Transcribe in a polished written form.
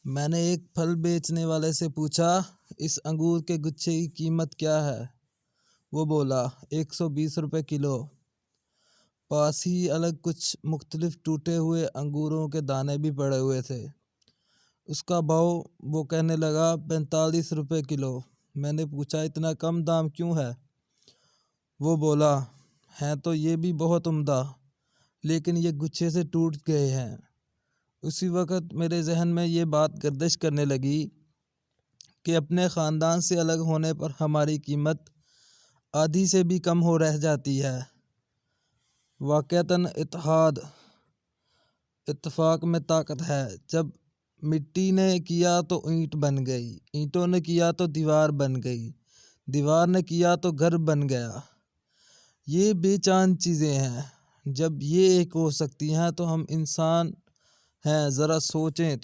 मैंने एक फल बेचने वाले से पूछा, इस अंगूर के गुच्छे की कीमत क्या है? वो बोला, 120 रुपए किलो। पास ही अलग कुछ मुख्तलिफ टूटे हुए अंगूरों के दाने भी पड़े हुए थे। उसका भाव वो कहने लगा, 45 रुपए किलो। मैंने पूछा, इतना कम दाम क्यों है? वो बोला, हैं तो ये भी बहुत उम्दा, लेकिन ये गुच्छे से टूट गए हैं। उसी वक़्त मेरे जहन में ये बात गर्दिश करने लगी कि अपने ख़ानदान से अलग होने पर हमारी कीमत आधी से भी कम हो रह जाती है। वाक़अतन इत्तेफ़ाक में ताकत है। जब मिट्टी ने किया तो ईंट बन गई, ईंटों ने किया तो दीवार बन गई, दीवार ने किया तो घर बन गया। ये बेजान चीज़ें हैं। जब ये एक हो सकती हैं तो हम इंसान हैं, ज़रा सोचें तो।